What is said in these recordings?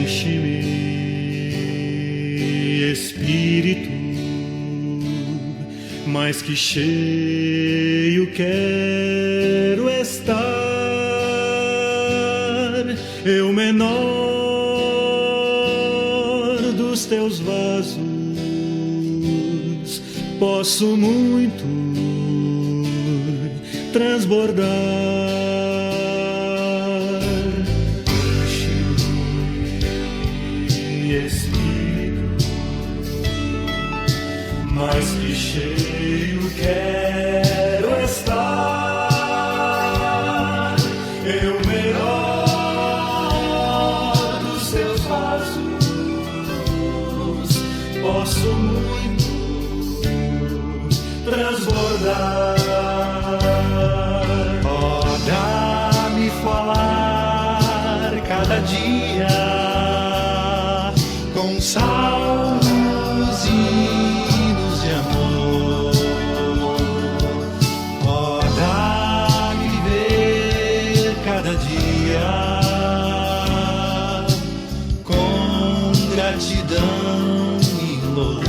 Enche-me, Espírito, mais que cheio quero estar. Eu menor dos teus vasos, posso muito transbordar. Enche-me, Espírito, mais que cheio quero estar. Eu menor dos teus vasos, posso muito transbordar. Dá-me falar cada dia com salmos e hinos de amor. Dá-me viver cada dia com gratidão e louvor.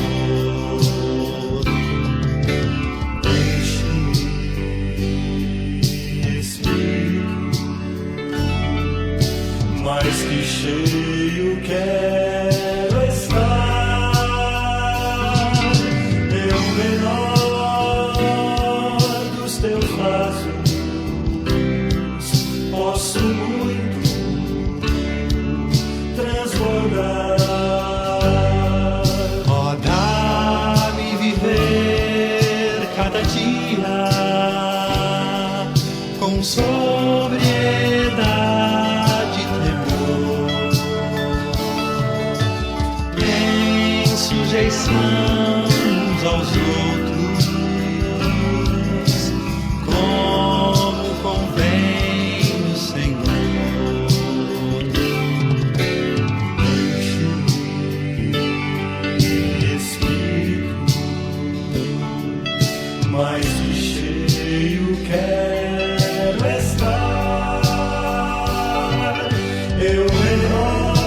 Mais que cheio quero estar. Eu menor dos teus vasos, posso muito transbordar. Dá-me viver cada dia com sobriedade, sujeição uns aos outros, como convém no Senhor. Enche-me, Espírito, mais que cheio quero estar. Eu menor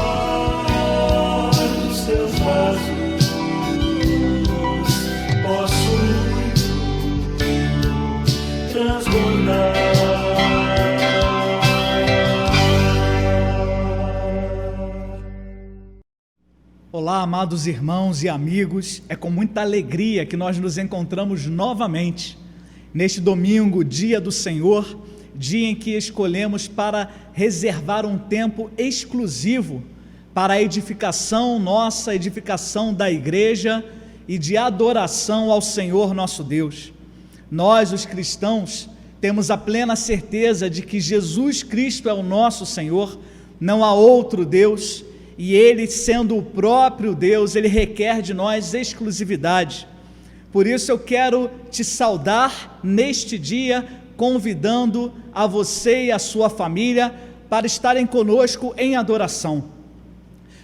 dos teus vasos, Olá, amados irmãos e amigos, é com muita alegria que nós nos encontramos novamente neste domingo, dia do Senhor, dia em que escolhemos para reservar um tempo exclusivo para a edificação nossa, edificação da igreja e de adoração ao Senhor nosso Deus. Nós, os cristãos, temos a plena certeza de que Jesus Cristo é o nosso Senhor, não há outro Deus, e Ele, sendo o próprio Deus, Ele requer de nós exclusividade. Por isso eu quero te saudar neste dia, convidando a você e a sua família para estarem conosco em adoração.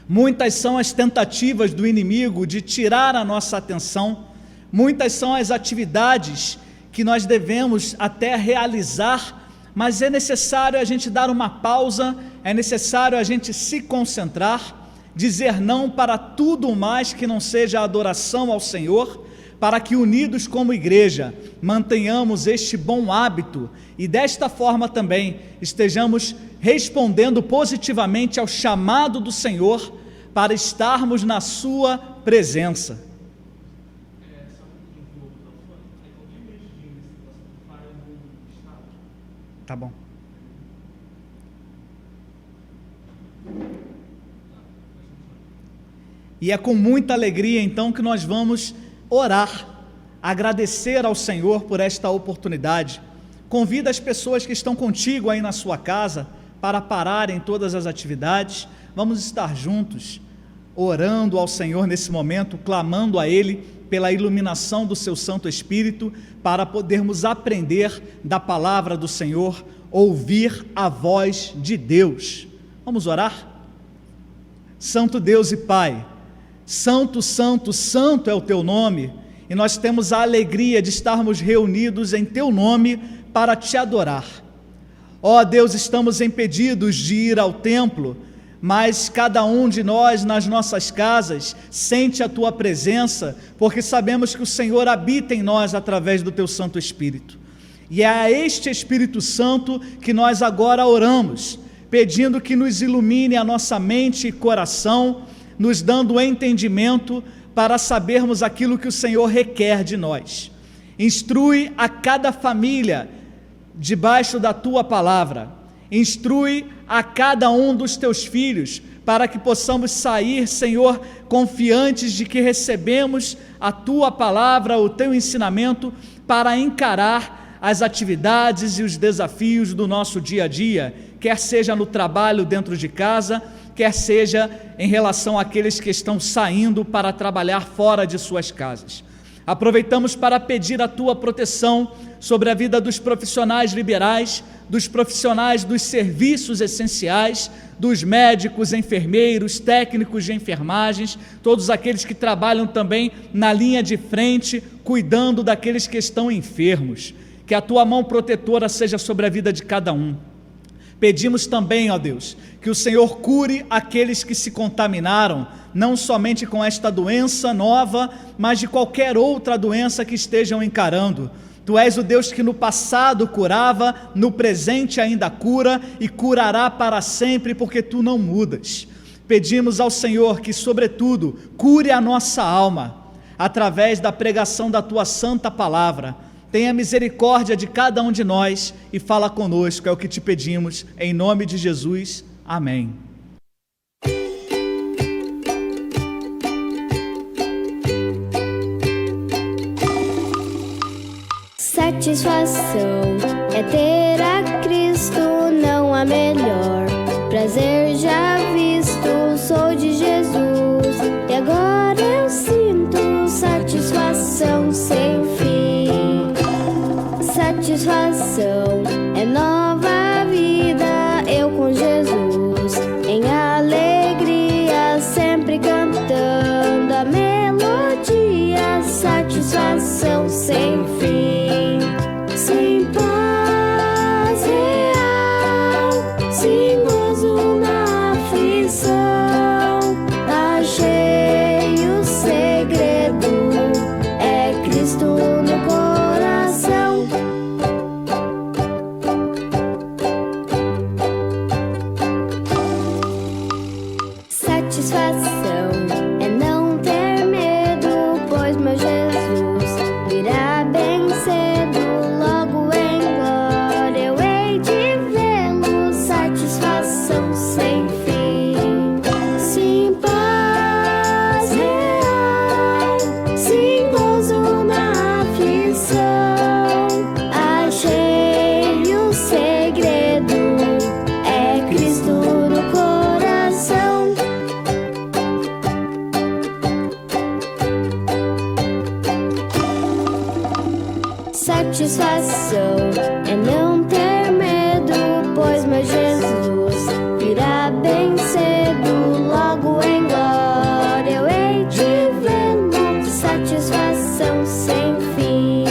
Muitas são as tentativas do inimigo de tirar a nossa atenção, muitas são as atividades que nós devemos até realizar, mas é necessário a gente dar uma pausa, é necessário a gente se concentrar, dizer não para tudo mais que não seja a adoração ao Senhor, para que unidos como igreja mantenhamos este bom hábito e desta forma também estejamos respondendo positivamente ao chamado do Senhor para estarmos na sua presença. Tá bom. E é com muita alegria então que nós vamos orar, agradecer ao Senhor por esta oportunidade. Convida as pessoas que estão contigo aí na sua casa para pararem todas as atividades. Vamos estar juntos, orando ao Senhor nesse momento, clamando a Ele pela iluminação do seu Santo Espírito, para podermos aprender da palavra do Senhor, ouvir a voz de Deus. Vamos orar? Santo Deus e Pai, Santo, Santo, Santo é o Teu nome, e nós temos a alegria de estarmos reunidos em Teu nome para Te adorar. Ó Deus, estamos impedidos de ir ao templo, mas cada um de nós nas nossas casas sente a Tua presença, porque sabemos que o Senhor habita em nós através do Teu Santo Espírito. E é a este Espírito Santo que nós agora oramos, pedindo que nos ilumine a nossa mente e coração, nos dando entendimento para sabermos aquilo que o Senhor requer de nós. Instrui a cada família debaixo da Tua palavra, instrui a cada um dos Teus filhos, para que possamos sair, Senhor, confiantes de que recebemos a Tua palavra, o Teu ensinamento, para encarar as atividades e os desafios do nosso dia a dia, quer seja no trabalho dentro de casa, quer seja em relação àqueles que estão saindo para trabalhar fora de suas casas. Aproveitamos para pedir a Tua proteção sobre a vida dos profissionais liberais, dos profissionais dos serviços essenciais, dos médicos, enfermeiros, técnicos de enfermagens, todos aqueles que trabalham também na linha de frente, cuidando daqueles que estão enfermos. Que a Tua mão protetora seja sobre a vida de cada um. Pedimos também, ó Deus, que o Senhor cure aqueles que se contaminaram, não somente com esta doença nova, mas de qualquer outra doença que estejam encarando. Tu és o Deus que no passado curava, no presente ainda cura e curará para sempre, porque Tu não mudas. Pedimos ao Senhor que, sobretudo, cure a nossa alma, através da pregação da Tua santa palavra. Tenha misericórdia de cada um de nós e fala conosco, é o que Te pedimos, em nome de Jesus, amém. Satisfação é ter a Cristo, não há melhor. Prazer já visto, sou de Jesus, e agora eu sinto satisfação sem fim. Satisfação é nova vida, eu com Jesus, em alegria, sempre cantando a melodia. Satisfação sem fim, sem paz real, sem gozo na aflição. Achei o segredo, é Cristo no coração. Satisfação é não ter medo, pois meu Jesus virá bem cedo, logo em glória eu hei de vê-lo. Satisfação sem fim, sem paz real, sem gozo na aflição. Achei o segredo, é Cristo no coração. Satisfação é não ter medo, pois meu Jesus virá bem cedo, logo em glória eu hei de vê-lo. Satisfação sem fim,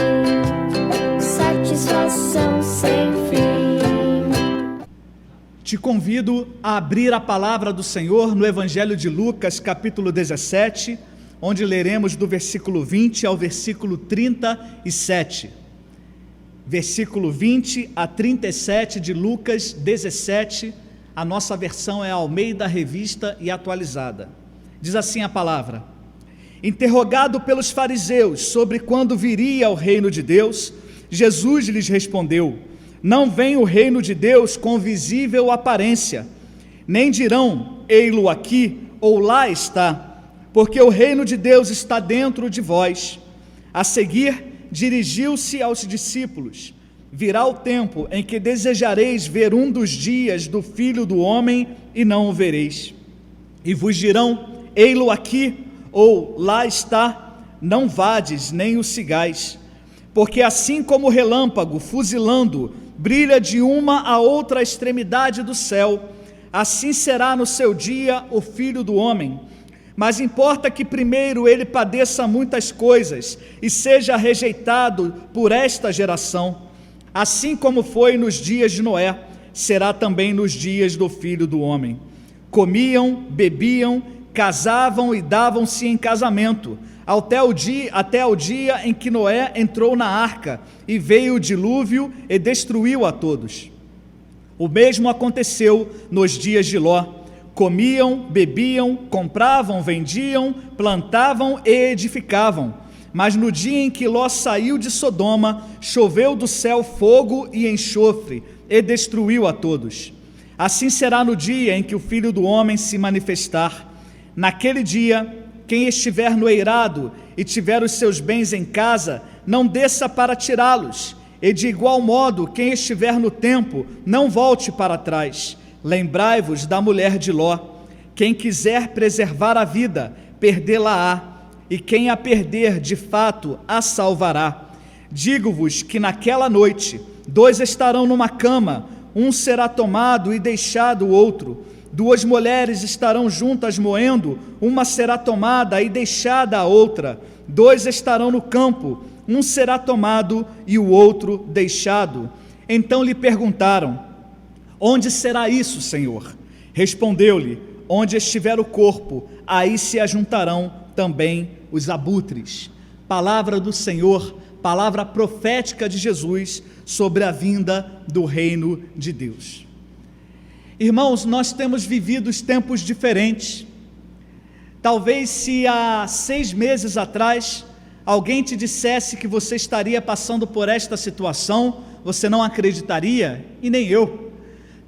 satisfação sem fim. Te convido a abrir a palavra do Senhor no Evangelho de Lucas, capítulo 17, onde leremos do versículo 20 ao versículo 37. Versículo 20 a 37 de Lucas 17, a nossa versão é a Almeida Revista e Atualizada. Diz assim a palavra: interrogado pelos fariseus sobre quando viria o reino de Deus, Jesus lhes respondeu: não vem o reino de Deus com visível aparência, nem dirão, ei-lo aqui ou lá está, porque o reino de Deus está dentro de vós. A seguir, dirigiu-se aos discípulos: virá o tempo em que desejareis ver um dos dias do Filho do Homem e não o vereis. E vos dirão, ei-lo aqui, ou lá está, não vades nem o sigais. Porque assim como o relâmpago, fuzilando, brilha de uma a outra extremidade do céu, assim será no seu dia o Filho do Homem. Mas importa que primeiro ele padeça muitas coisas e seja rejeitado por esta geração. Assim como foi nos dias de Noé, será também nos dias do Filho do Homem. Comiam, bebiam, casavam e davam-se em casamento, até o dia em que Noé entrou na arca, e veio o dilúvio e destruiu a todos. O mesmo aconteceu nos dias de Ló. Comiam, bebiam, compravam, vendiam, plantavam e edificavam. Mas no dia em que Ló saiu de Sodoma, choveu do céu fogo e enxofre, e destruiu a todos. Assim será no dia em que o Filho do Homem se manifestar. Naquele dia, quem estiver no eirado e tiver os seus bens em casa, não desça para tirá-los, e de igual modo, quem estiver no templo, não volte para trás. Lembrai-vos da mulher de Ló. Quem quiser preservar a vida, perdê-la-á, e quem a perder, de fato, a salvará. Digo-vos que naquela noite, 2 estarão numa cama, um será tomado e deixado o outro. 2 mulheres estarão juntas moendo, uma será tomada e deixada a outra. 2 estarão no campo, um será tomado e o outro deixado. Então lhe perguntaram: onde será isso, Senhor? Respondeu-lhe: onde estiver o corpo, aí se ajuntarão também os abutres. Palavra do Senhor, palavra profética de Jesus sobre a vinda do reino de Deus. Irmãos, nós temos vivido tempos diferentes. Talvez se há 6 meses atrás alguém te dissesse que você estaria passando por esta situação, você não acreditaria, e nem eu.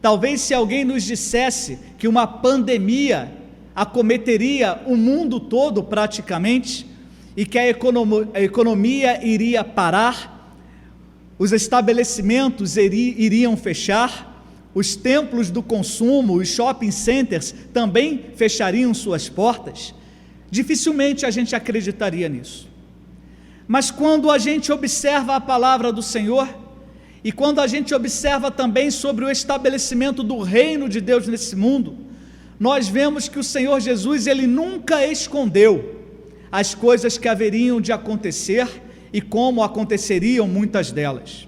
Talvez se alguém nos dissesse que uma pandemia acometeria o mundo todo praticamente, e que a economia iria parar, os estabelecimentos iriam fechar, os templos do consumo, os shopping centers também fechariam suas portas, dificilmente a gente acreditaria nisso. Mas quando a gente observa a palavra do Senhor, e quando a gente observa também sobre o estabelecimento do reino de Deus nesse mundo, nós vemos que o Senhor Jesus, Ele nunca escondeu as coisas que haveriam de acontecer e como aconteceriam muitas delas.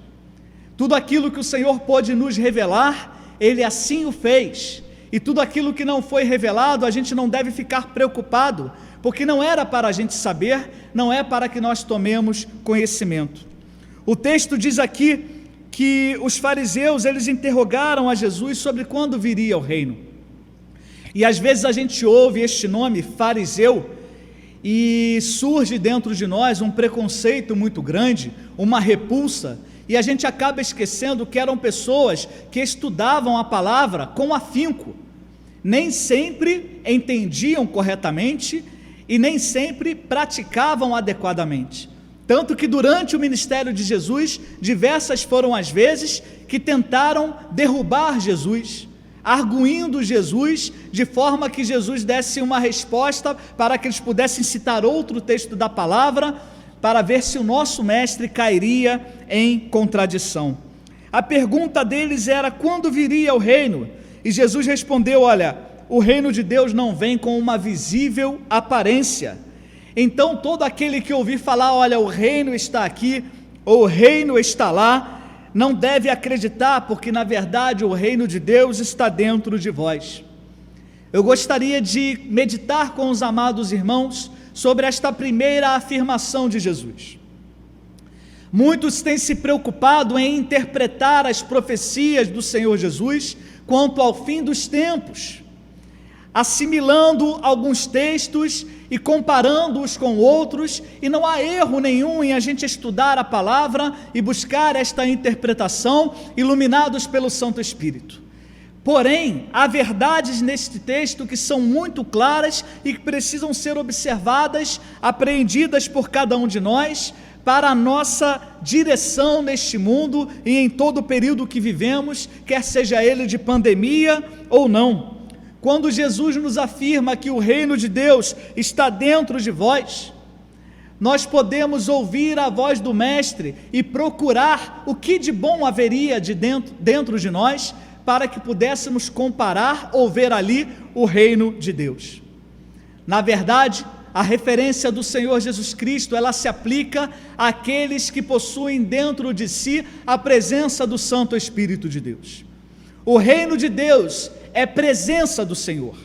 Tudo aquilo que o Senhor pôde nos revelar, Ele assim o fez, e tudo aquilo que não foi revelado, a gente não deve ficar preocupado, porque não era para a gente saber, não é para que nós tomemos conhecimento. O texto diz aqui que os fariseus, eles interrogaram a Jesus sobre quando viria o reino, e às vezes a gente ouve este nome, fariseu, e surge dentro de nós um preconceito muito grande, uma repulsa, e a gente acaba esquecendo que eram pessoas que estudavam a palavra com afinco, nem sempre entendiam corretamente e nem sempre praticavam adequadamente, tanto que durante o ministério de Jesus, diversas foram as vezes que tentaram derrubar Jesus, arguindo Jesus, de forma que Jesus desse uma resposta para que eles pudessem citar outro texto da palavra, para ver se o nosso mestre cairia em contradição. A pergunta deles era: quando viria o reino? E Jesus respondeu: olha, o reino de Deus não vem com uma visível aparência. Então todo aquele que ouvir falar, olha, o reino está aqui, ou o reino está lá, não deve acreditar, porque na verdade o reino de Deus está dentro de vós. Eu gostaria de meditar com os amados irmãos sobre esta primeira afirmação de Jesus. Muitos têm se preocupado em interpretar as profecias do Senhor Jesus quanto ao fim dos tempos, assimilando alguns textos e comparando-os com outros, e não há erro nenhum em a gente estudar a palavra e buscar esta interpretação, iluminados pelo Santo Espírito. Porém, há verdades neste texto que são muito claras e que precisam ser observadas, apreendidas por cada um de nós, para a nossa direção neste mundo e em todo o período que vivemos, quer seja ele de pandemia ou não. Quando Jesus nos afirma que o reino de Deus está dentro de vós, nós podemos ouvir a voz do Mestre e procurar o que de bom haveria dentro de nós, para que pudéssemos comparar ou ver ali o reino de Deus. Na verdade, a referência do Senhor Jesus Cristo, ela se aplica àqueles que possuem dentro de si a presença do Santo Espírito de Deus. O reino de Deus é presença do Senhor.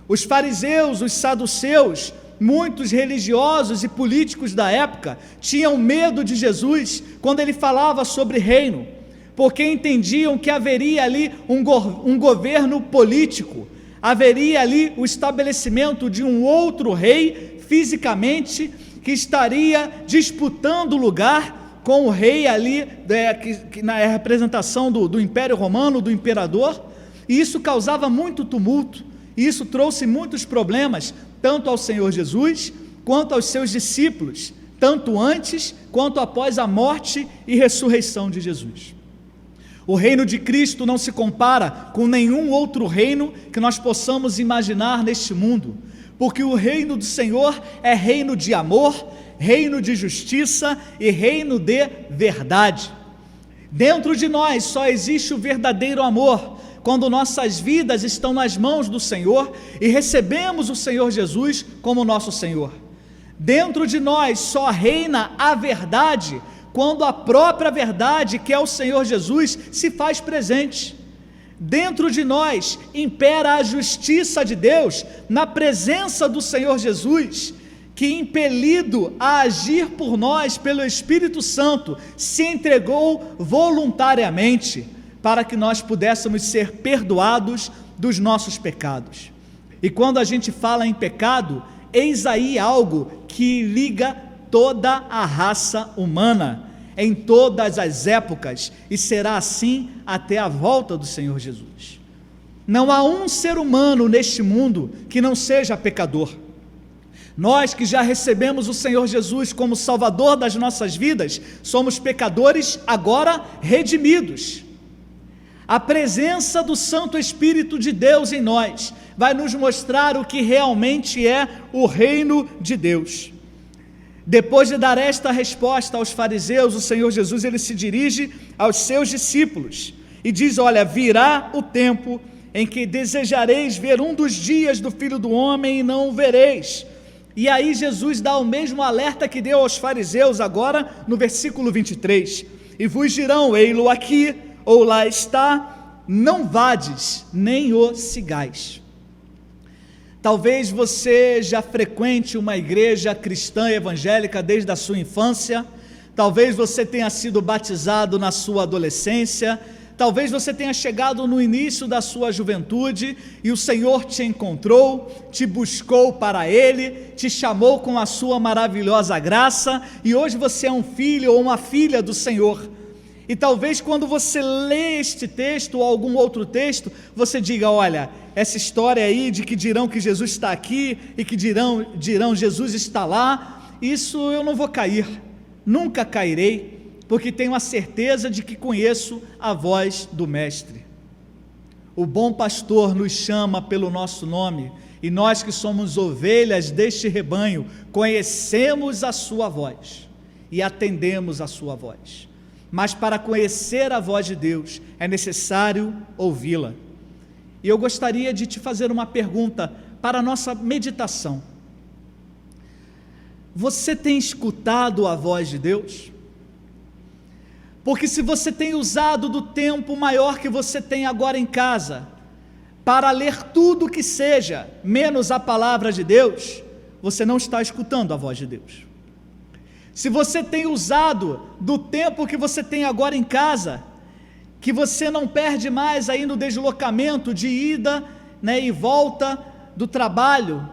Os fariseus, os saduceus, muitos religiosos e políticos da época tinham medo de Jesus quando ele falava sobre reino, porque entendiam que haveria ali um governo político, haveria ali o estabelecimento de um outro rei fisicamente que estaria disputando lugar com o rei ali, que na representação do Império Romano, do imperador, e isso causava muito tumulto, e isso trouxe muitos problemas, tanto ao Senhor Jesus, quanto aos seus discípulos, tanto antes, quanto após a morte e ressurreição de Jesus. O reino de Cristo não se compara com nenhum outro reino que nós possamos imaginar neste mundo, porque o reino do Senhor é reino de amor, reino de justiça e reino de verdade. Dentro de nós só existe o verdadeiro amor, quando nossas vidas estão nas mãos do Senhor e recebemos o Senhor Jesus como nosso Senhor. Dentro de nós só reina a verdade, quando a própria verdade, que é o Senhor Jesus, se faz presente. Dentro de nós impera a justiça de Deus, na presença do Senhor Jesus, que, impelido a agir por nós pelo Espírito Santo, se entregou voluntariamente para que nós pudéssemos ser perdoados dos nossos pecados. E quando a gente fala em pecado, eis aí algo que liga toda a raça humana, em todas as épocas, e será assim até a volta do Senhor Jesus. Não há um ser humano neste mundo que não seja pecador. Nós que já recebemos o Senhor Jesus como Salvador das nossas vidas, somos pecadores agora redimidos. A presença do Santo Espírito de Deus em nós vai nos mostrar o que realmente é o reino de Deus. Depois de dar esta resposta aos fariseus, o Senhor Jesus ele se dirige aos seus discípulos e diz: olha, virá o tempo em que desejareis ver um dos dias do Filho do Homem e não o vereis. E aí Jesus dá o mesmo alerta que deu aos fariseus agora no versículo 23, e vos dirão, ei-lo aqui, ou lá está, não vades, nem o sigais. Talvez você já frequente uma igreja cristã evangélica desde a sua infância, talvez você tenha sido batizado na sua adolescência, talvez você tenha chegado no início da sua juventude e o Senhor te encontrou, te buscou para Ele, te chamou com a sua maravilhosa graça e hoje você é um filho ou uma filha do Senhor. E talvez quando você lê este texto ou algum outro texto, você diga, olha, essa história aí de que dirão que Jesus está aqui e que dirão Jesus está lá, isso eu não vou cair, nunca cairei, porque tenho a certeza de que conheço a voz do Mestre. O bom pastor nos chama pelo nosso nome, e nós que somos ovelhas deste rebanho, conhecemos a sua voz e atendemos a sua voz. Mas para conhecer a voz de Deus, é necessário ouvi-la. E eu gostaria de te fazer uma pergunta para a nossa meditação. Você tem escutado a voz de Deus? Porque se você tem usado do tempo maior que você tem agora em casa, para ler tudo que seja, menos a palavra de Deus, você não está escutando a voz de Deus. Se você tem usado do tempo que você tem agora em casa, que você não perde mais aí no deslocamento de ida, e volta do trabalho,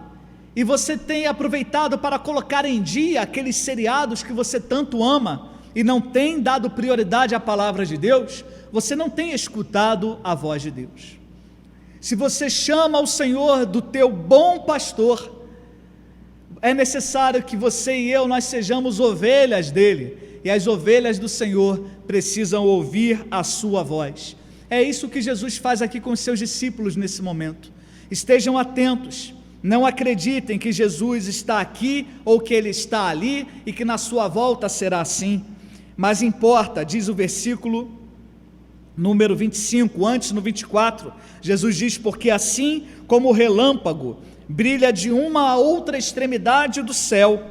e você tem aproveitado para colocar em dia aqueles seriados que você tanto ama, e não tem dado prioridade à palavra de Deus, você não tem escutado a voz de Deus. Se você chama o Senhor do teu bom pastor, é necessário que você e eu, nós sejamos ovelhas dele, e as ovelhas do Senhor precisam ouvir a sua voz. É isso que Jesus faz aqui com os seus discípulos nesse momento. Estejam atentos, não acreditem que Jesus está aqui, ou que ele está ali, e que na sua volta será assim, mas importa, diz o versículo número 25, antes no 24, Jesus diz, porque assim como o relâmpago brilha de uma a outra extremidade do céu,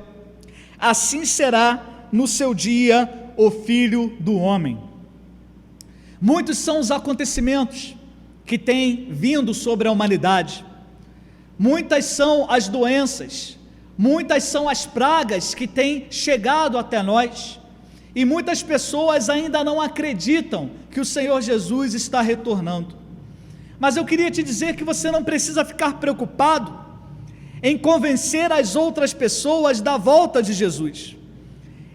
assim será no seu dia o Filho do Homem. Muitos são os acontecimentos que tem vindo sobre a humanidade. Muitas são as doenças, muitas são as pragas que têm chegado até nós, e muitas pessoas ainda não acreditam que o Senhor Jesus está retornando. Mas eu queria te dizer que você não precisa ficar preocupado em convencer as outras pessoas da volta de Jesus.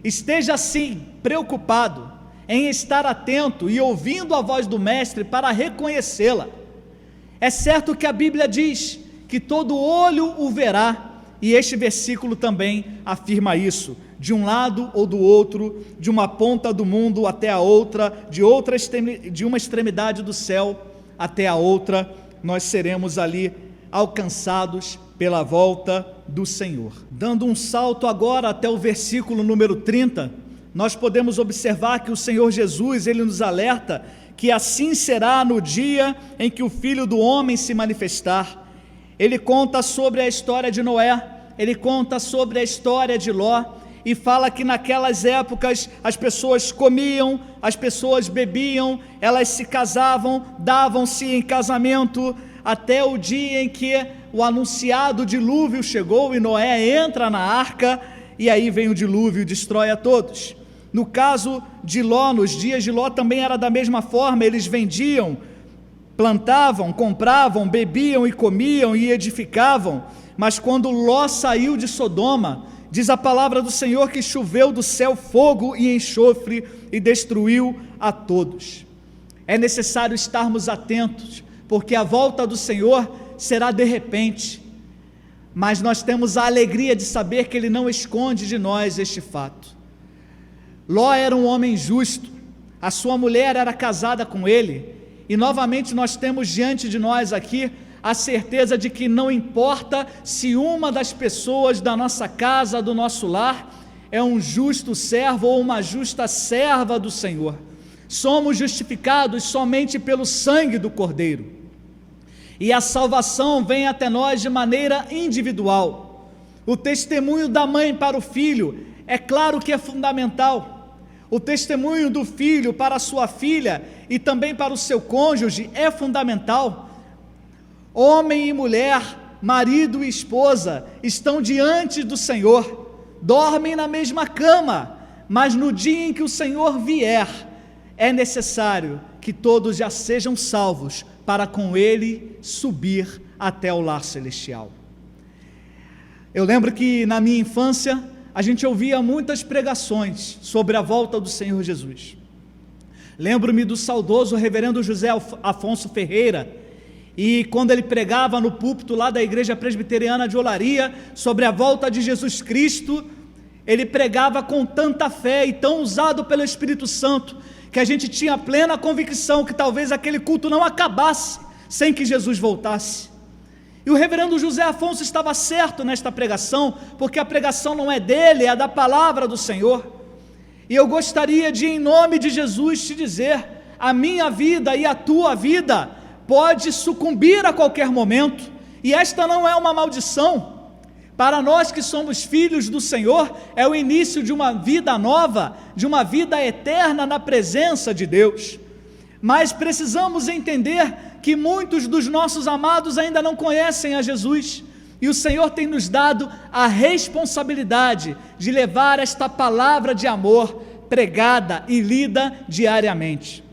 Esteja sim preocupado em estar atento e ouvindo a voz do Mestre para reconhecê-la. É certo que a Bíblia diz que todo olho o verá, e este versículo também afirma isso, de um lado ou do outro, de uma ponta do mundo até a outra, de uma extremidade do céu até a outra, nós seremos ali alcançados pela volta do Senhor. Dando um salto agora até o versículo número 30, nós podemos observar que o Senhor Jesus, ele nos alerta que assim será no dia em que o Filho do Homem se manifestar. Ele conta sobre a história de Noé, ele conta sobre a história de Ló, e fala que naquelas épocas as pessoas comiam, as pessoas bebiam, elas se casavam, davam-se em casamento, até o dia em que o anunciado dilúvio chegou e Noé entra na arca, e aí vem o dilúvio e destrói a todos. No caso de Ló, nos dias de Ló também era da mesma forma, eles vendiam, plantavam, compravam, bebiam e comiam e edificavam, mas quando Ló saiu de Sodoma, diz a palavra do Senhor que choveu do céu fogo e enxofre e destruiu a todos. É necessário estarmos atentos, porque a volta do Senhor será de repente, mas nós temos a alegria de saber que Ele não esconde de nós este fato. Ló era um homem justo, a sua mulher era casada com ele, e novamente nós temos diante de nós aqui a certeza de que não importa se uma das pessoas da nossa casa, do nosso lar, é um justo servo ou uma justa serva do Senhor. Somos justificados somente pelo sangue do Cordeiro, e a salvação vem até nós de maneira individual. O testemunho da mãe para o filho, é claro que é fundamental. O testemunho do filho para a sua filha e também para o seu cônjuge é fundamental. Homem e mulher, marido e esposa, estão diante do Senhor, dormem na mesma cama, mas no dia em que o Senhor vier, é necessário que todos já sejam salvos, para com Ele subir até o lar celestial. Eu lembro que na minha infância, a gente ouvia muitas pregações sobre a volta do Senhor Jesus. Lembro-me do saudoso reverendo José Afonso Ferreira, e quando ele pregava no púlpito lá da Igreja Presbiteriana de Olaria, sobre a volta de Jesus Cristo, ele pregava com tanta fé e tão usado pelo Espírito Santo, que a gente tinha plena convicção que talvez aquele culto não acabasse sem que Jesus voltasse. E o reverendo José Afonso estava certo nesta pregação, porque a pregação não é dele, é da palavra do Senhor. E eu gostaria de, em nome de Jesus, te dizer, a minha vida e a tua vida pode sucumbir a qualquer momento, e esta não é uma maldição. Para nós que somos filhos do Senhor, é o início de uma vida nova, de uma vida eterna na presença de Deus. Mas precisamos entender que muitos dos nossos amados ainda não conhecem a Jesus, e o Senhor tem nos dado a responsabilidade de levar esta palavra de amor pregada e lida diariamente.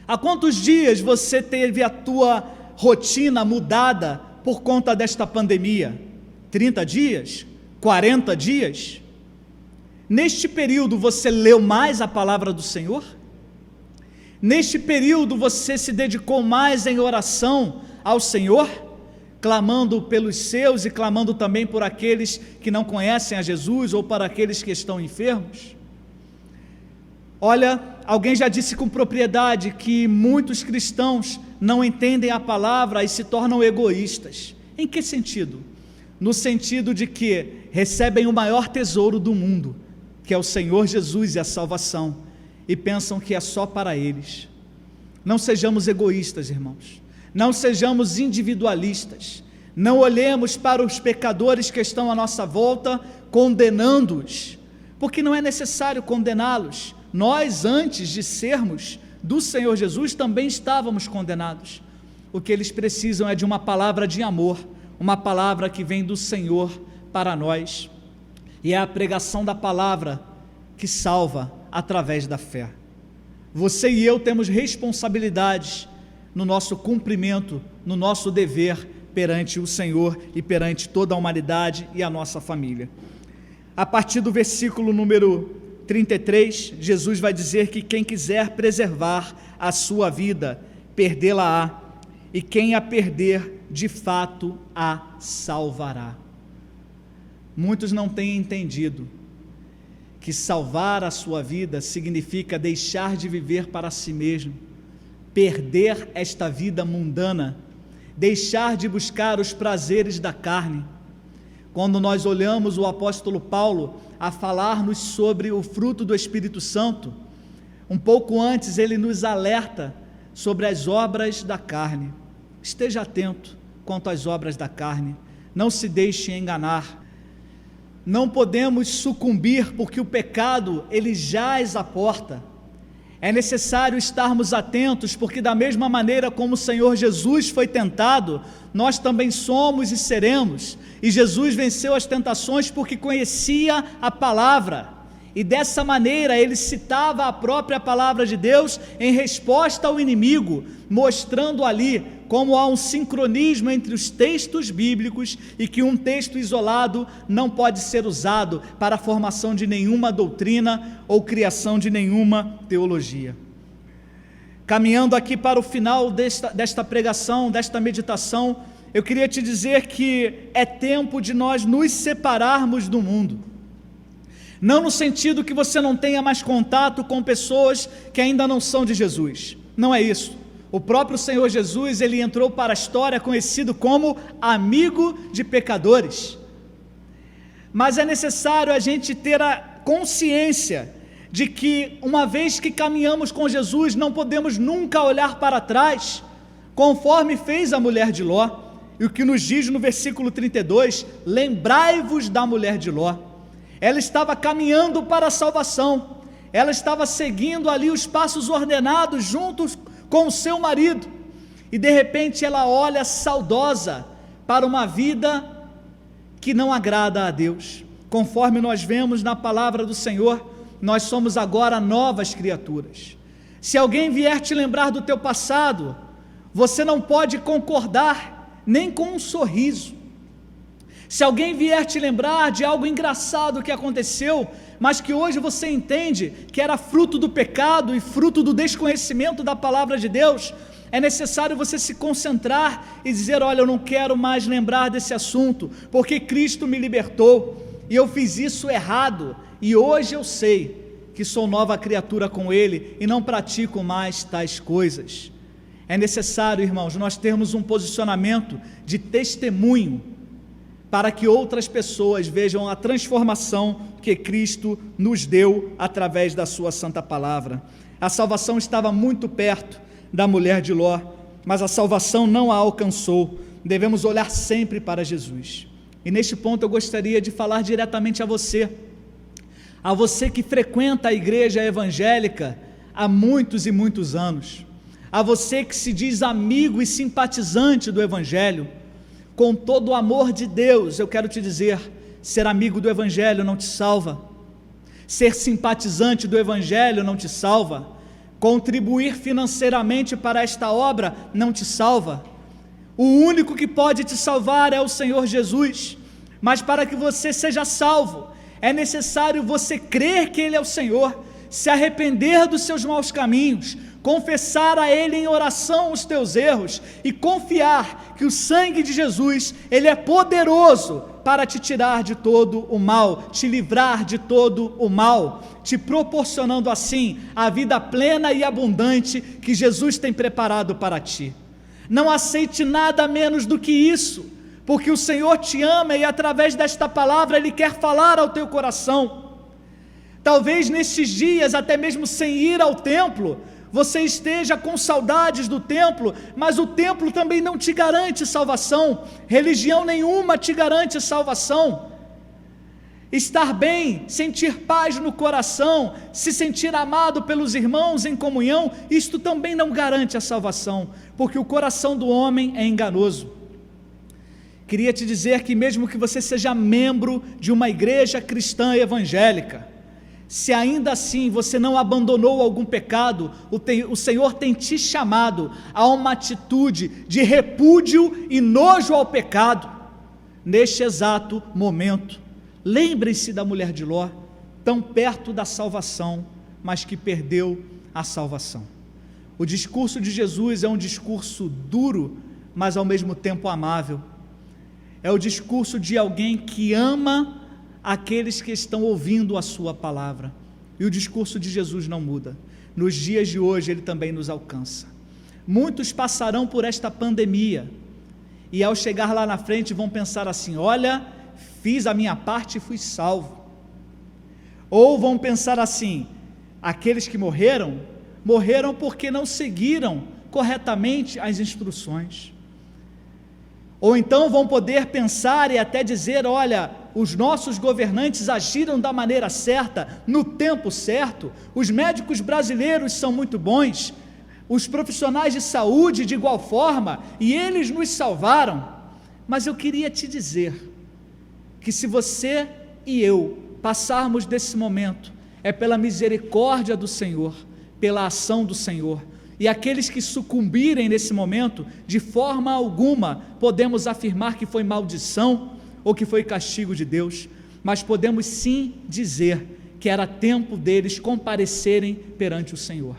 Há quantos dias você teve a tua rotina mudada por conta desta pandemia? 30 dias? 40 dias? Neste período você leu mais a palavra do Senhor? Neste período você se dedicou mais em oração ao Senhor, clamando pelos seus e clamando também por aqueles que não conhecem a Jesus ou para aqueles que estão enfermos? Olha, alguém já disse com propriedade que muitos cristãos não entendem a palavra e se tornam egoístas. Em que sentido? No sentido de que recebem o maior tesouro do mundo, que é o Senhor Jesus e a salvação, e pensam que é só para eles. Não sejamos egoístas, irmãos, não sejamos individualistas, não olhemos para os pecadores que estão à nossa volta, condenando-os, porque não é necessário condená-los. Nós, antes de sermos do Senhor Jesus, também estávamos condenados. o que eles precisam é de uma palavra de amor, uma palavra que vem do Senhor para nós, e é a pregação da palavra que salva através da fé. Você e eu temos responsabilidades no nosso cumprimento, no nosso dever perante o Senhor e perante toda a humanidade e a nossa família. A partir do versículo número 33, Jesus vai dizer que quem quiser preservar a sua vida, perdê-la-á, e quem a perder, de fato, a salvará. Muitos não têm entendido que salvar a sua vida significa deixar de viver para si mesmo, perder esta vida mundana, deixar de buscar os prazeres da carne. Quando nós olhamos o apóstolo Paulo a falar-nos sobre o fruto do Espírito Santo, um pouco antes ele nos alerta sobre as obras da carne. Esteja atento quanto às obras da carne, não se deixe enganar. Não podemos sucumbir, porque o pecado, ele jaz à porta. É necessário estarmos atentos, porque da mesma maneira como o Senhor Jesus foi tentado, nós também somos e seremos. E Jesus venceu as tentações porque conhecia a palavra, e dessa maneira ele citava a própria palavra de Deus em resposta ao inimigo, mostrando ali como há um sincronismo entre os textos bíblicos e que um texto isolado não pode ser usado para a formação de nenhuma doutrina ou criação de nenhuma teologia. Caminhando aqui para o final desta pregação, desta meditação, eu queria te dizer que é tempo de nós nos separarmos do mundo. Não no sentido que você não tenha mais contato com pessoas que ainda não são de Jesus, não é isso. O próprio Senhor Jesus, ele entrou para a história conhecido como amigo de pecadores. Mas é necessário a gente ter a consciência de que, uma vez que caminhamos com Jesus, não podemos nunca olhar para trás, conforme fez a mulher de Ló. E o que nos diz no versículo 32, lembrai-vos da mulher de Ló. Ela estava caminhando para a salvação, ela estava seguindo ali os passos ordenados juntos com o seu marido, e de repente ela olha saudosa para uma vida que não agrada a Deus. Conforme nós vemos na palavra do Senhor, nós somos agora novas criaturas. Se alguém vier te lembrar do teu passado, você não pode concordar nem com um sorriso. Se alguém vier te lembrar de algo engraçado que aconteceu, mas que hoje você entende que era fruto do pecado e fruto do desconhecimento da palavra de Deus, é necessário você se concentrar e dizer: olha, eu não quero mais lembrar desse assunto, porque Cristo me libertou, e eu fiz isso errado, e hoje eu sei que sou nova criatura com Ele, e não pratico mais tais coisas. É necessário, irmãos, nós termos um posicionamento de testemunho, para que outras pessoas vejam a transformação que Cristo nos deu através da sua santa palavra. A salvação estava muito perto da mulher de Ló, mas a salvação não a alcançou. Devemos olhar sempre para Jesus. E neste ponto eu gostaria de falar diretamente a você que frequenta a igreja evangélica há muitos e muitos anos, a você que se diz amigo e simpatizante do evangelho. Com todo o amor de Deus, eu quero te dizer, ser amigo do Evangelho não te salva, ser simpatizante do Evangelho não te salva, contribuir financeiramente para esta obra não te salva. O único que pode te salvar é o Senhor Jesus, mas para que você seja salvo, é necessário você crer que Ele é o Senhor, se arrepender dos seus maus caminhos, confessar a Ele em oração os teus erros e confiar que o sangue de Jesus, Ele é poderoso para te tirar de todo o mal, te livrar de todo o mal, te proporcionando assim a vida plena e abundante que Jesus tem preparado para ti. Não aceite nada menos do que isso, porque o Senhor te ama e através desta palavra Ele quer falar ao teu coração. Talvez nestes dias, até mesmo sem ir ao templo, você esteja com saudades do templo, mas o templo também não te garante salvação, religião nenhuma te garante salvação. estar bem, sentir paz no coração, se sentir amado pelos irmãos em comunhão, isto também não garante a salvação, porque o coração do homem é enganoso. Queria te dizer que mesmo que você seja membro de uma igreja cristã evangélica, se ainda assim você não abandonou algum pecado, o Senhor tem te chamado a uma atitude de repúdio e nojo ao pecado, neste exato momento. Lembre-se da mulher de Ló, tão perto da salvação, mas que perdeu a salvação. O discurso de Jesus é um discurso duro, mas ao mesmo tempo amável. É o discurso de alguém que ama aqueles que estão ouvindo a sua palavra. E o discurso de Jesus não muda. Nos dias de hoje ele também nos alcança. Muitos passarão por esta pandemia e ao chegar lá na frente vão pensar assim: olha, fiz a minha parte e fui salvo. Ou vão pensar assim: aqueles que morreram porque não seguiram corretamente as instruções. Ou então vão poder pensar e até dizer: olha, os nossos governantes agiram da maneira certa, no tempo certo, os médicos brasileiros são muito bons, os profissionais de saúde de igual forma, e eles nos salvaram. Mas eu queria te dizer que se você e eu passarmos desse momento, é pela misericórdia do Senhor, pela ação do Senhor. E aqueles que sucumbirem nesse momento, de forma alguma podemos afirmar que foi maldição ou que foi castigo de Deus, mas podemos sim dizer que era tempo deles comparecerem perante o Senhor.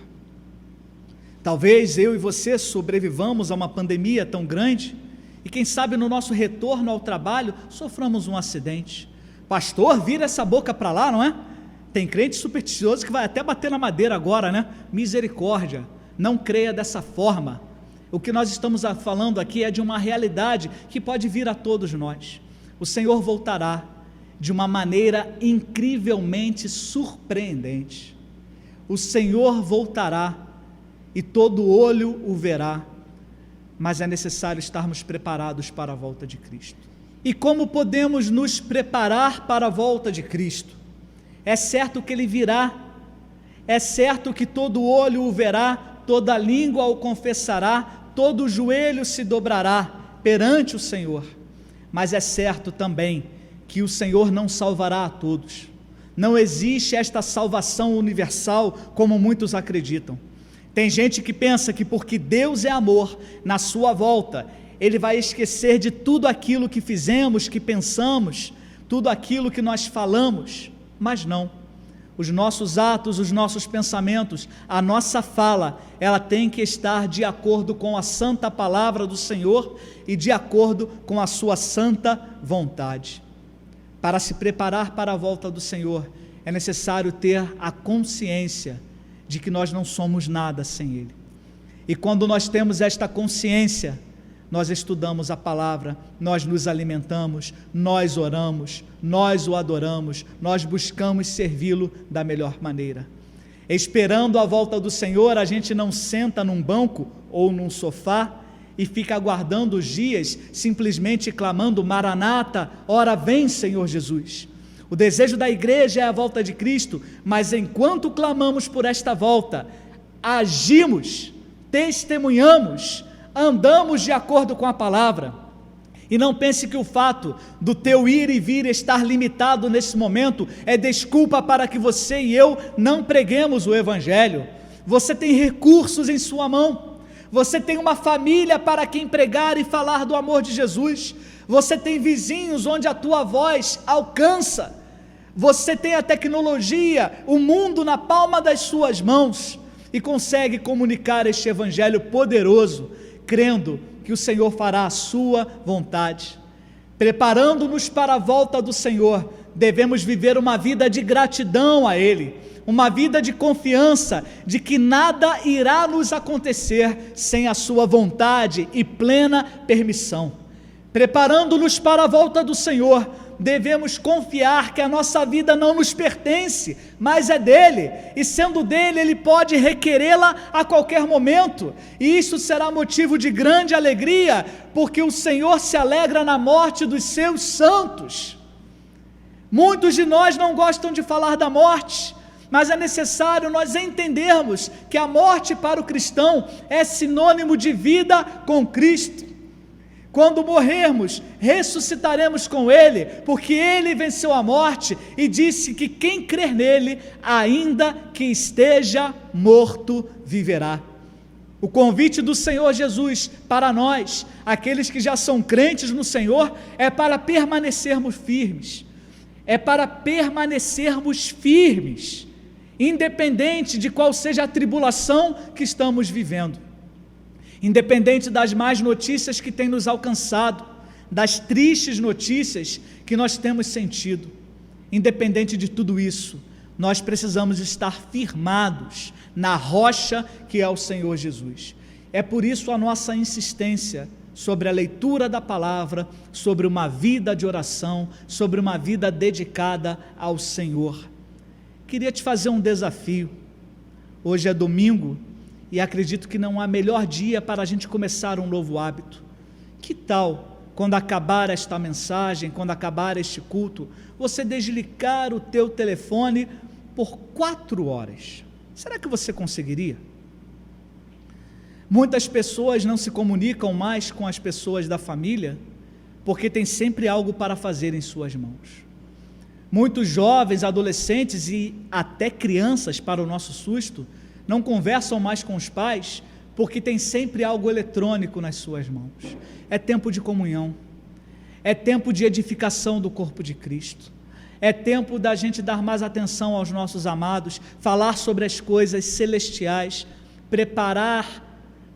Talvez eu e você sobrevivamos a uma pandemia tão grande e quem sabe no nosso retorno ao trabalho soframos um acidente. Pastor, vira essa boca para lá, não é? Tem crente supersticioso que vai até bater na madeira agora, né? Misericórdia. Não creia dessa forma. O que nós estamos falando aqui é de uma realidade que pode vir a todos nós. O Senhor voltará de uma maneira incrivelmente surpreendente. O Senhor voltará e todo olho o verá, mas é necessário estarmos preparados para a volta de Cristo. E como podemos nos preparar para a volta de Cristo? É certo que Ele virá, é certo que todo olho o verá, toda língua o confessará, todo joelho se dobrará perante o Senhor, mas é certo também que o Senhor não salvará a todos. Não existe esta salvação universal como muitos acreditam. Tem gente que pensa que porque Deus é amor, na sua volta Ele vai esquecer de tudo aquilo que fizemos, que pensamos, tudo aquilo que nós falamos, mas não. Os nossos atos, os nossos pensamentos, a nossa fala, ela tem que estar de acordo com a santa palavra do Senhor e de acordo com a sua santa vontade. Para se preparar para a volta do Senhor, é necessário ter a consciência de que nós não somos nada sem Ele. E quando nós temos esta consciência, nós estudamos a palavra, nós nos alimentamos, nós oramos, nós o adoramos, nós buscamos servi-lo da melhor maneira. Esperando a volta do Senhor, a gente não senta num banco ou num sofá e fica aguardando os dias, simplesmente clamando: Maranata, ora vem, Senhor Jesus. O desejo da igreja é a volta de Cristo, mas enquanto clamamos por esta volta, agimos, testemunhamos, andamos de acordo com a palavra. E não pense que o fato do teu ir e vir estar limitado nesse momento é desculpa para que você e eu não preguemos o Evangelho. Você tem recursos em sua mão, você tem uma família para quem pregar e falar do amor de Jesus, você tem vizinhos onde a tua voz alcança, você tem a tecnologia, o mundo na palma das suas mãos e consegue comunicar este Evangelho poderoso, crendo que o Senhor fará a sua vontade. Preparando-nos para a volta do Senhor, devemos viver uma vida de gratidão a Ele, uma vida de confiança de que nada irá nos acontecer sem a sua vontade e plena permissão. Preparando-nos para a volta do Senhor, devemos confiar que a nossa vida não nos pertence, mas é dele, e sendo dele, ele pode requerê-la a qualquer momento, e isso será motivo de grande alegria, porque o Senhor se alegra na morte dos seus santos. Muitos de nós não gostam de falar da morte, mas é necessário nós entendermos que a morte para o cristão é sinônimo de vida com Cristo. Quando morrermos, ressuscitaremos com Ele, porque Ele venceu a morte e disse que quem crer nele, ainda que esteja morto, viverá. O convite do Senhor Jesus para nós, aqueles que já são crentes no Senhor, é para permanecermos firmes. É para permanecermos firmes, independente de qual seja a tribulação que estamos vivendo. Independente das más notícias que têm nos alcançado, das tristes notícias que nós temos sentido, independente de tudo isso, nós precisamos estar firmados na rocha que é o Senhor Jesus. É por isso a nossa insistência sobre a leitura da palavra, sobre uma vida de oração, sobre uma vida dedicada ao Senhor. Queria te fazer um desafio. Hoje é domingo, e acredito que não há melhor dia para a gente começar um novo hábito. Que tal, quando acabar esta mensagem, quando acabar este culto, você desligar o teu telefone por 4 horas? Será que você conseguiria? Muitas pessoas não se comunicam mais com as pessoas da família, porque tem sempre algo para fazer em suas mãos. Muitos jovens, adolescentes e até crianças, para o nosso susto, não conversam mais com os pais, porque tem sempre algo eletrônico nas suas mãos. É tempo de comunhão, é tempo de edificação do corpo de Cristo, é tempo da gente dar mais atenção aos nossos amados, falar sobre as coisas celestiais, preparar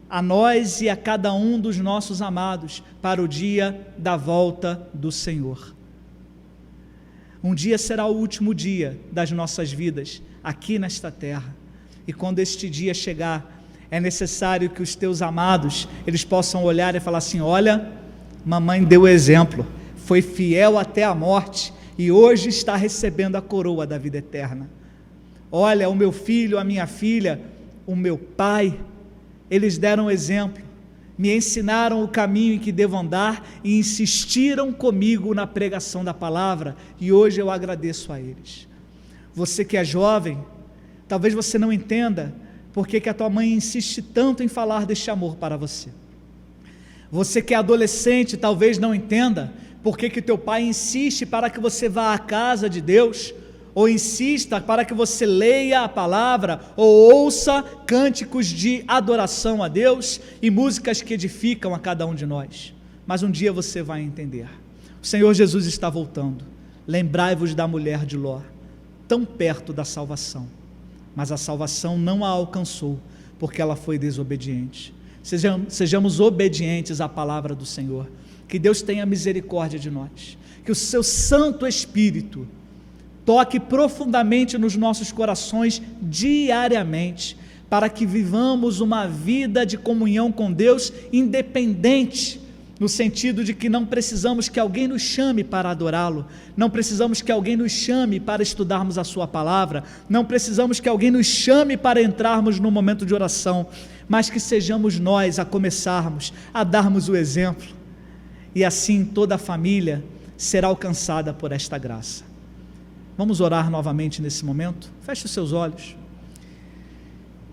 a nós e a cada um dos nossos amados para o dia da volta do Senhor. Um dia será o último dia das nossas vidas aqui nesta terra, e quando este dia chegar, é necessário que os teus amados, eles possam olhar e falar assim: olha, mamãe deu exemplo, foi fiel até a morte, e hoje está recebendo a coroa da vida eterna. Olha, o meu filho, a minha filha, o meu pai, eles deram exemplo, me ensinaram o caminho em que devo andar e insistiram comigo na pregação da palavra, e hoje eu agradeço a eles. Você que é jovem, talvez você não entenda por que a tua mãe insiste tanto em falar deste amor para você. Você que é adolescente, talvez não entenda por que teu pai insiste para que você vá à casa de Deus, ou insista para que você leia a palavra, ou ouça cânticos de adoração a Deus e músicas que edificam a cada um de nós. Mas um dia você vai entender. O Senhor Jesus está voltando. Lembrai-vos da mulher de Ló, tão perto da salvação, mas a salvação não a alcançou, porque ela foi desobediente. Sejamos obedientes à palavra do Senhor. Que Deus tenha misericórdia de nós, que o seu Santo Espírito toque profundamente nos nossos corações diariamente, para que vivamos uma vida de comunhão com Deus independente, no sentido de que não precisamos que alguém nos chame para adorá-lo, não precisamos que alguém nos chame para estudarmos a sua palavra, não precisamos que alguém nos chame para entrarmos no momento de oração, mas que sejamos nós a começarmos a darmos o exemplo, e assim toda a família será alcançada por esta graça. Vamos orar novamente nesse momento? Feche os seus olhos.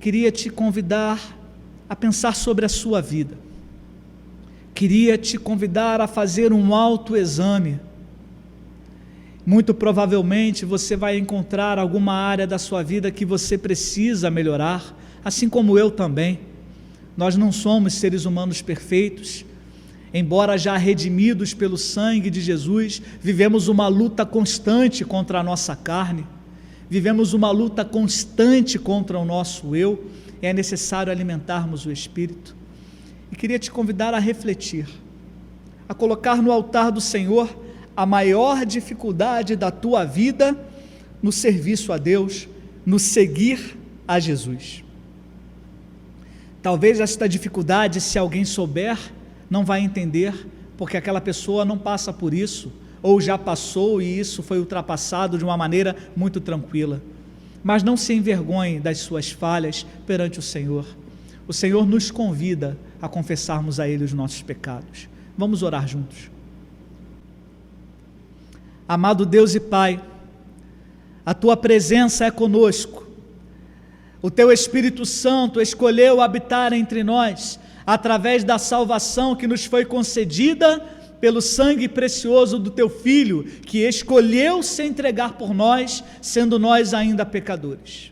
Queria te convidar a pensar sobre a sua vida. Queria te convidar a fazer um autoexame. Muito provavelmente você vai encontrar alguma área da sua vida que você precisa melhorar, assim como eu também. Nós não somos seres humanos perfeitos. Embora já redimidos pelo sangue de Jesus, vivemos uma luta constante contra a nossa carne, vivemos uma luta constante contra o nosso eu, e é necessário alimentarmos o Espírito. E queria te convidar a refletir, a colocar no altar do Senhor a maior dificuldade da tua vida no serviço a Deus, no seguir a Jesus. Talvez esta dificuldade, se alguém souber, não vai entender, porque aquela pessoa não passa por isso, ou já passou e isso foi ultrapassado de uma maneira muito tranquila. Mas não se envergonhe das suas falhas perante o Senhor. O Senhor nos convida a confessarmos a Ele os nossos pecados. Vamos orar juntos. Amado Deus e Pai, a Tua presença é conosco. O Teu Espírito Santo escolheu habitar entre nós, através da salvação que nos foi concedida pelo sangue precioso do Teu Filho, que escolheu se entregar por nós, sendo nós ainda pecadores.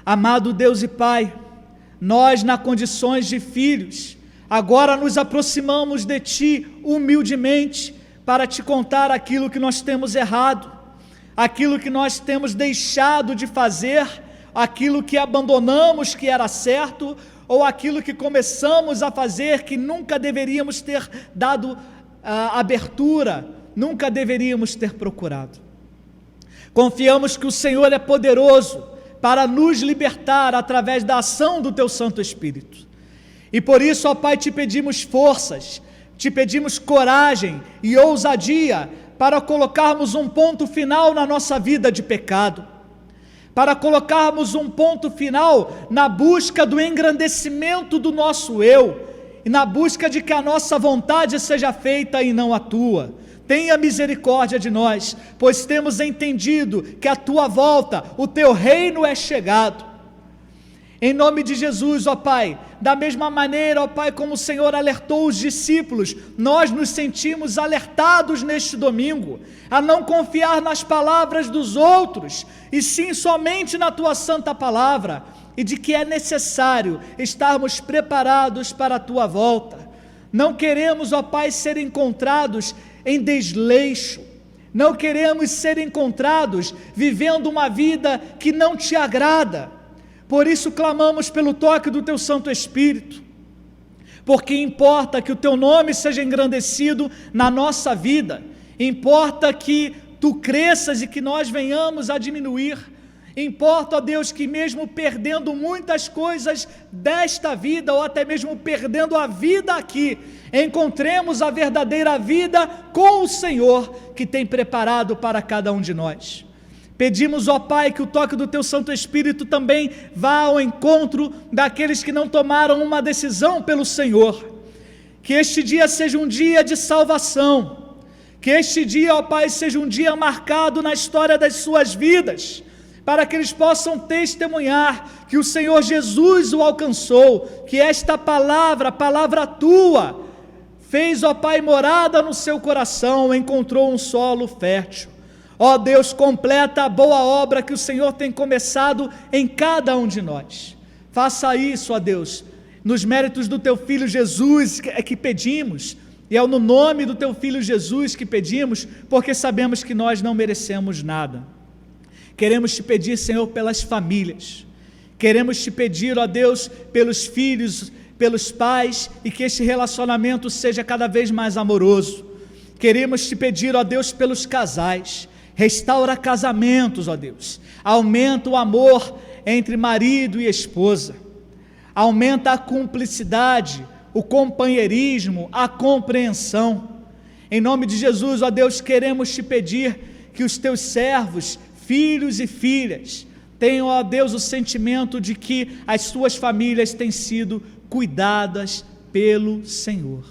Amado Deus e Pai, nós, nas condições de filhos, agora nos aproximamos de Ti humildemente, para Te contar aquilo que nós temos errado, aquilo que nós temos deixado de fazer, aquilo que abandonamos que era certo, ou aquilo que começamos a fazer que nunca deveríamos ter dado abertura, nunca deveríamos ter procurado. Confiamos que o Senhor é poderoso para nos libertar através da ação do Teu Santo Espírito. E por isso, ó Pai, Te pedimos forças, Te pedimos coragem e ousadia para colocarmos um ponto final na nossa vida de pecado, para colocarmos um ponto final na busca do engrandecimento do nosso eu e na busca de que a nossa vontade seja feita e não a Tua. Tenha misericórdia de nós, pois temos entendido que a Tua volta, o Teu reino é chegado. Em nome de Jesus, ó Pai, da mesma maneira, ó Pai, como o Senhor alertou os discípulos, nós nos sentimos alertados neste domingo, a não confiar nas palavras dos outros, e sim somente na Tua santa palavra, e de que é necessário estarmos preparados para a Tua volta. Não queremos, ó Pai, ser encontrados em desleixo, não queremos ser encontrados vivendo uma vida que não Te agrada. Por isso clamamos pelo toque do Teu Santo Espírito, porque importa que o Teu nome seja engrandecido na nossa vida, importa que Tu cresças e que nós venhamos a diminuir, importa, ó Deus, que mesmo perdendo muitas coisas desta vida, ou até mesmo perdendo a vida aqui, encontremos a verdadeira vida com o Senhor, que tem preparado para cada um de nós. Pedimos, ó Pai, que o toque do Teu Santo Espírito também vá ao encontro daqueles que não tomaram uma decisão pelo Senhor, que este dia seja um dia de salvação, que este dia, ó Pai, seja um dia marcado na história das suas vidas, para que eles possam testemunhar que o Senhor Jesus o alcançou, que esta palavra, a palavra Tua, fez, ó Pai, morada no seu coração, encontrou um solo fértil. Ó Deus, completa a boa obra que o Senhor tem começado em cada um de nós. Faça isso, ó Deus, nos méritos do Teu Filho Jesus que pedimos, e é no nome do Teu Filho Jesus que pedimos, porque sabemos que nós não merecemos nada. Queremos Te pedir, Senhor, pelas famílias, queremos Te pedir, ó Deus, pelos filhos, pelos pais, e que este relacionamento seja cada vez mais amoroso. Queremos Te pedir, ó Deus, pelos casais. Restaura casamentos, ó Deus, aumenta o amor entre marido e esposa, aumenta a cumplicidade, o companheirismo, a compreensão. Em nome de Jesus, ó Deus, queremos Te pedir que os Teus servos, filhos e filhas, tenham, ó Deus, o sentimento de que as suas famílias têm sido cuidadas pelo Senhor.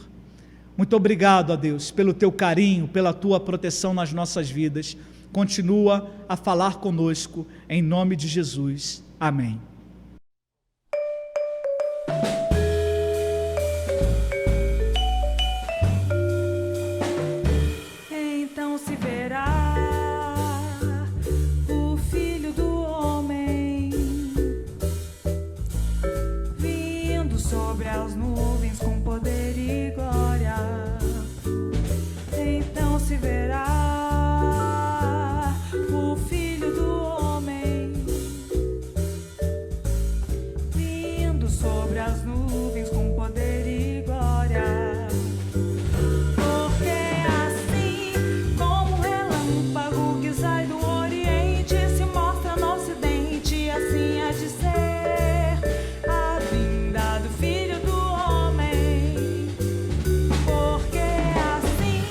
Muito obrigado, ó Deus, pelo Teu carinho, pela Tua proteção nas nossas vidas. Continua a falar conosco, em nome de Jesus. Amém. Então se verá o Filho do Homem vindo sobre as nuvens com poder e glória. Então se verá o Filho do Homem vindo sobre as nuvens com poder e glória. Porque assim como um relâmpago que sai do Oriente se mostra no Ocidente, assim há de ser a vinda do Filho do Homem. Porque assim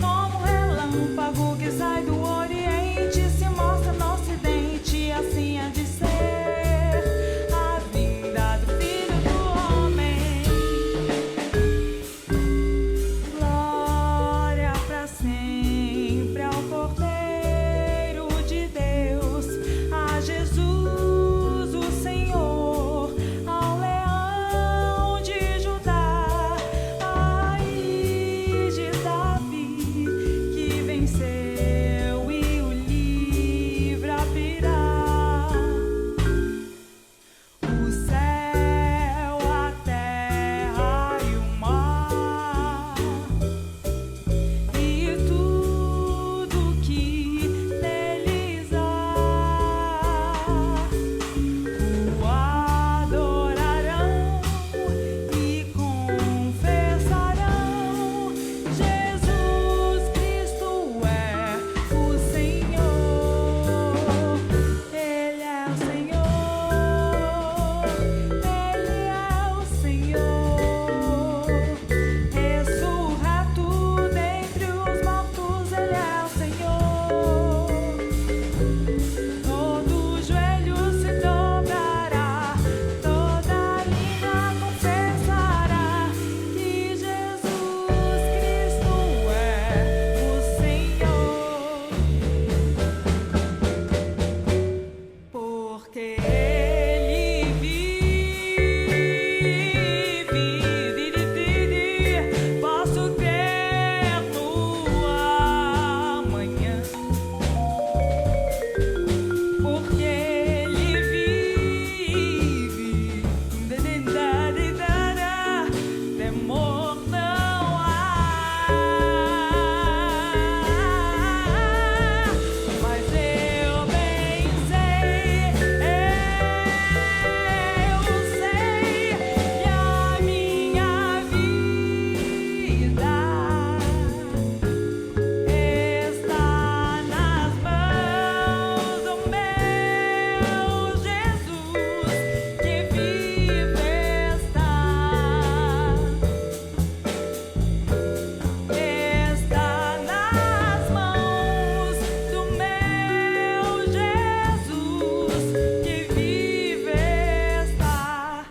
como um relâmpago que sai do Oriente se mostra no Ocidente, assim há de ser a vinda do Filho do Homem. Glória para sempre venceu e o livra virá. O céu, a terra e o mar, e tudo que neles há, o adorarão e confessarão: Jesus Cristo é o Senhor. Ele é o Senhor, Ele é o Senhor. Ressurreto dentre os mortos, Ele é o Senhor. Todo joelho se dobrará, toda língua confessará que Jesus Cristo é o Senhor. Porque Ele vive, posso crer no amanhã. Porque Ele vive, temor não há. Mas eu bem sei, que a minha vida está nas mãos do meu Jesus, que vive está nas mãos do meu Jesus, que vive está.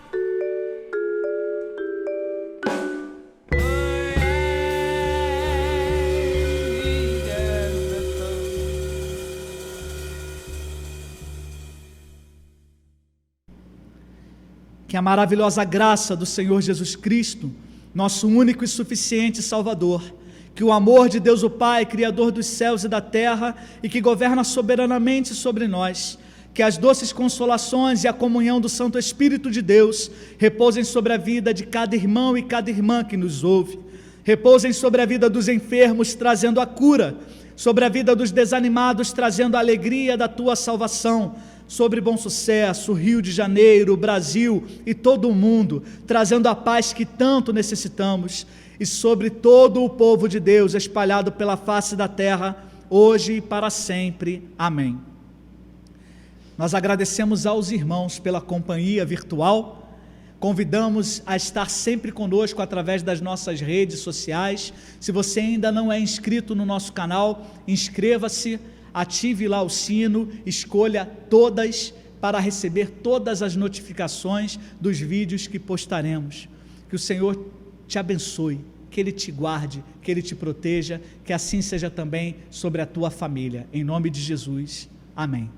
Que a maravilhosa graça do Senhor Jesus Cristo, nosso único e suficiente Salvador, que o amor de Deus o Pai, Criador dos céus e da terra, e que governa soberanamente sobre nós, que as doces consolações e a comunhão do Santo Espírito de Deus repousem sobre a vida de cada irmão e cada irmã que nos ouve, repousem sobre a vida dos enfermos, trazendo a cura, sobre a vida dos desanimados, trazendo a alegria da tua salvação, sobre Bom Sucesso, Rio de Janeiro, Brasil e todo o mundo, trazendo a paz que tanto necessitamos, e sobre todo o povo de Deus espalhado pela face da terra, hoje e para sempre. Amém. Nós agradecemos aos irmãos pela companhia virtual, convidamos a estar sempre conosco através das nossas redes sociais. Se você ainda não é inscrito no nosso canal, inscreva-se, ative lá o sino, escolha todas para receber todas as notificações dos vídeos que postaremos. Que o Senhor te abençoe, que Ele te guarde, que Ele te proteja, que assim seja também sobre a tua família. Em nome de Jesus, amém.